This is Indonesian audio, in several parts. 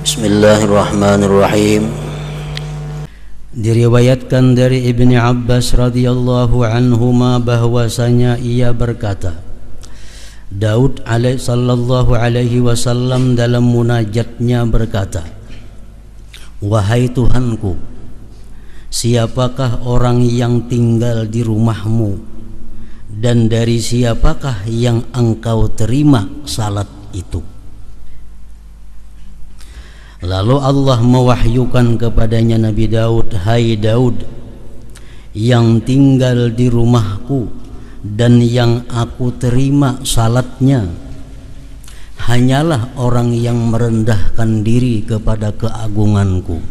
Bismillahirrahmanirrahim. Diriwayatkan dari Ibni Abbas radhiyallahu anhuma bahwasanya ia berkata, Daud sallallahu alaihi wasallam dalam munajatnya berkata, wahai Tuhanku, siapakah orang yang tinggal di rumahmu dan dari siapakah yang engkau terima salat itu? Lalu Allah mewahyukan kepadanya Nabi Daud, hai Daud, yang tinggal di rumahku dan yang aku terima salatnya hanyalah orang yang merendahkan diri kepada keagunganku.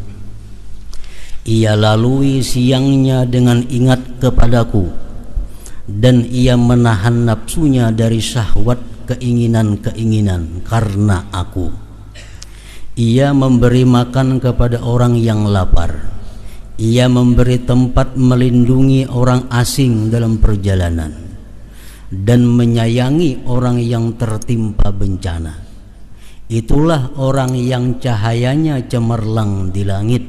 Ia lalui siangnya dengan ingat kepadaku dan ia menahan nafsunya dari syahwat keinginan-keinginan karena aku. Ia memberi makan kepada orang yang lapar. Ia memberi tempat melindungi orang asing dalam perjalanan dan menyayangi orang yang tertimpa bencana. Itulah orang yang cahayanya cemerlang di langit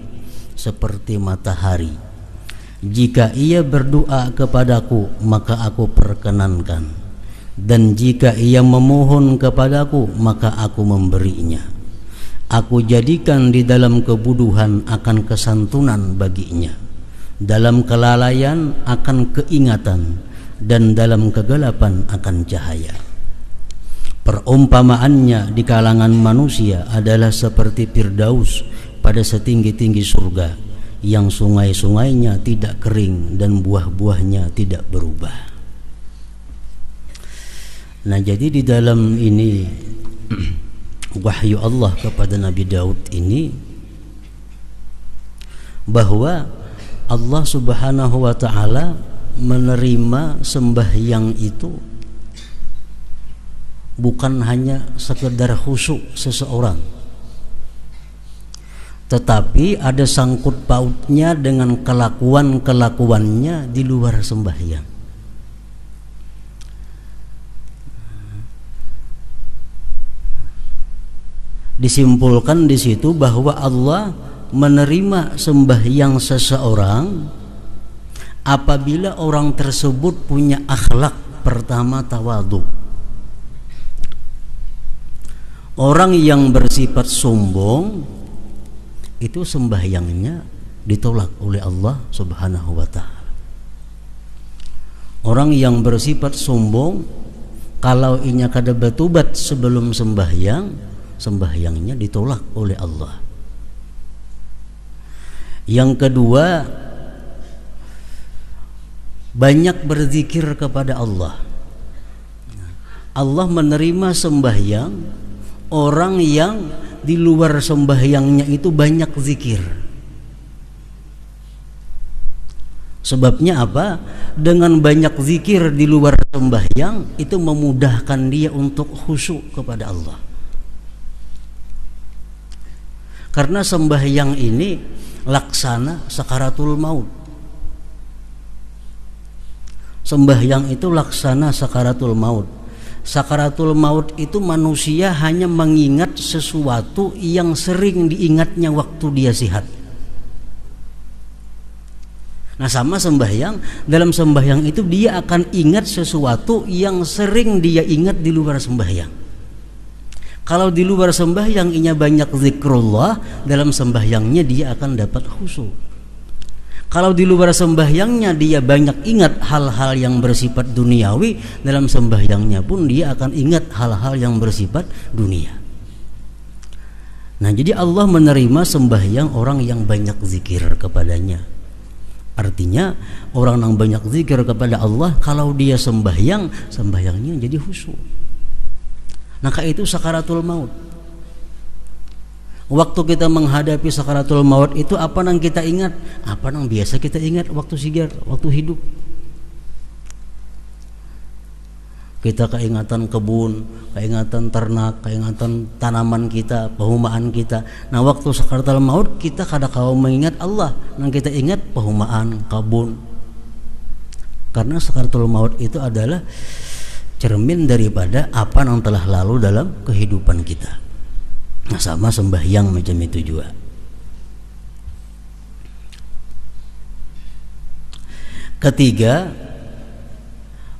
seperti matahari. Jika ia berdoa kepadaku, maka aku perkenankan, dan jika ia memohon kepadaku, maka aku memberinya. Aku jadikan di dalam kebodohan akan kesantunan baginya, dalam kelalaian akan keingatan, dan dalam kegelapan akan cahaya. Perumpamaannya di kalangan manusia adalah seperti Firdaus pada setinggi-tinggi surga, yang sungai-sungainya tidak kering dan buah-buahnya tidak berubah. Nah, jadi di dalam ini wahyu Allah kepada Nabi Daud ini, bahwa Allah Subhanahu wa ta'ala menerima sembahyang itu bukan hanya sekedar khusyuk seseorang, tetapi ada sangkut pautnya dengan kelakuan-kelakuannya di luar sembahyang. Disimpulkan di situ bahwa Allah menerima sembahyang seseorang apabila orang tersebut punya akhlak. Pertama, tawadhu. Orang yang bersifat sombong itu sembahyangnya ditolak oleh Allah Subhanahu wa ta'ala. Orang yang bersifat sombong, kalau inya kada bertobat sebelum sembahyangnya ditolak oleh Allah. Yang kedua, banyak berzikir kepada Allah. Allah menerima sembahyang orang yang di luar sembahyangnya itu banyak zikir. Sebabnya apa? Dengan banyak zikir di luar sembahyang itu memudahkan dia untuk khusyuk kepada Allah. Karena sembahyang ini laksana sakaratul maut. Sembahyang itu laksana sakaratul maut. Sakaratul maut itu manusia hanya mengingat sesuatu yang sering diingatnya waktu dia sehat. Nah, sama sembahyang, dalam sembahyang itu dia akan ingat sesuatu yang sering dia ingat di luar sembahyang. Kalau di luar sembahyang inya banyak zikrullah, dalam sembahyangnya dia akan dapat khusyuk. Kalau di luar sembahyangnya dia banyak ingat hal-hal yang bersifat duniawi, dalam sembahyangnya pun dia akan ingat hal-hal yang bersifat dunia. Nah, jadi Allah menerima sembahyang orang yang banyak zikir kepadanya. Artinya orang yang banyak zikir kepada Allah, kalau dia sembahyangnya jadi khusyuk. Maka itu sakaratul maut. Waktu kita menghadapi sakaratul maut itu apa yang kita ingat? Apa yang biasa kita ingat waktu sigar, waktu hidup? Kita keingatan kebun, keingatan ternak, keingatan tanaman kita, perumahan kita. Nah, waktu sakaratul maut kita kada kau mengingat Allah, yang kita ingat perumahan, kebun. Karena sakaratul maut itu adalah cermin daripada apa yang telah lalu dalam kehidupan kita. Nah, sama sembahyang macam itu juga. Ketiga,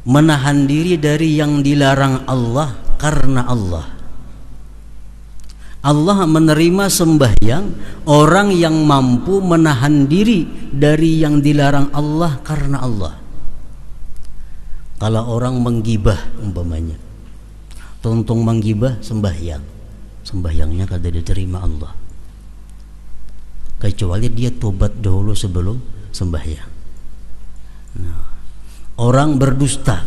menahan diri dari yang dilarang Allah karena Allah. Allah menerima sembahyang orang yang mampu menahan diri dari yang dilarang Allah karena Allah. Kalau orang menggibah umpamanya, tuntung menggibah sembahyang, sembahyangnya kada diterima Allah, kecuali dia tobat dahulu sebelum sembahyang. Nah, orang berdusta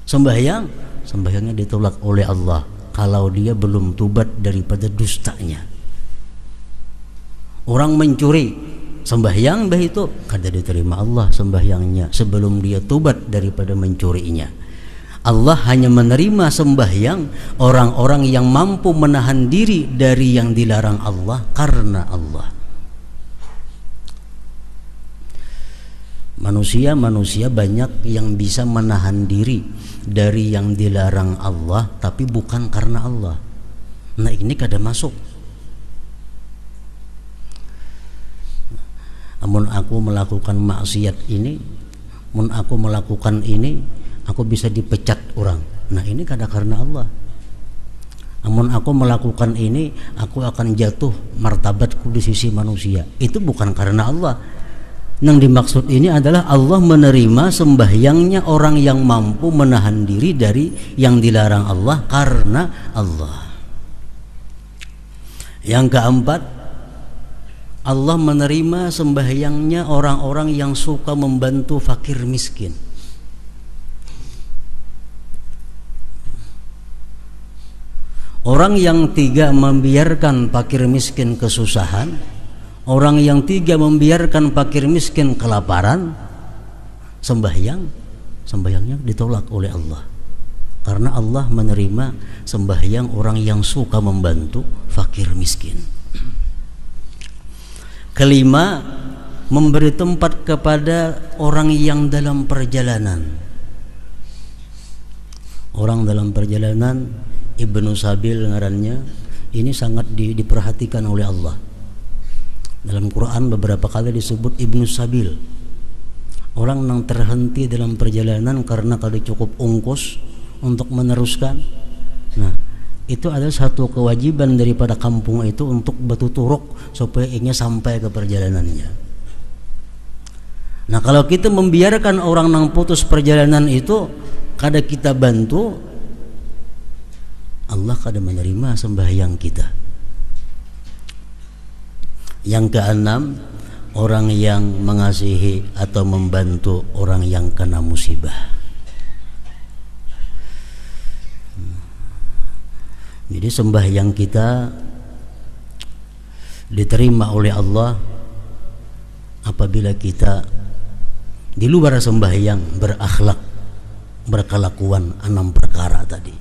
sembahyang, sembahyangnya ditolak oleh Allah kalau dia belum tobat daripada dustanya. Orang mencuri sembahyang bah itu kada diterima Allah sembahyangnya sebelum dia tobat daripada mencurinya. Allah hanya menerima sembahyang orang-orang yang mampu menahan diri dari yang dilarang Allah karena Allah. Manusia banyak yang bisa menahan diri dari yang dilarang Allah tapi bukan karena Allah. Nah, ini kada masuk. Amun aku melakukan maksiat ini, mun aku melakukan ini, aku bisa dipecat orang. Nah, ini kada karena Allah. Amun aku melakukan ini, aku akan jatuh martabatku di sisi manusia. Itu bukan karena Allah. Yang dimaksud ini adalah Allah menerima sembahyangnya orang yang mampu menahan diri dari yang dilarang Allah karena Allah. Yang keempat, Allah menerima sembahyangnya orang-orang yang suka membantu fakir miskin. Orang yang tidak membiarkan fakir miskin kesusahan, orang yang tidak membiarkan fakir miskin kelaparan, sembahyangnya ditolak oleh Allah. Karena Allah menerima sembahyang orang yang suka membantu fakir miskin. Kelima, memberi tempat kepada orang yang dalam perjalanan. Orang dalam perjalanan, Ibnu Sabil ngarannya, ini sangat diperhatikan oleh Allah. Dalam Quran beberapa kali disebut Ibnu Sabil, orang yang terhenti dalam perjalanan karena kada cukup ongkos untuk meneruskan. Nah, itu adalah satu kewajiban daripada kampung itu untuk bertuturuk supaya ingin sampai ke perjalanannya. Nah, kalau kita membiarkan orang yang putus perjalanan itu kada kita bantu, Allah kada menerima sembahyang kita. Yang keenam, orang yang mengasihi atau membantu orang yang kena musibah. Jadi sembahyang kita diterima oleh Allah apabila kita di luar sembahyang berakhlak, berkelakuan 6 perkara tadi.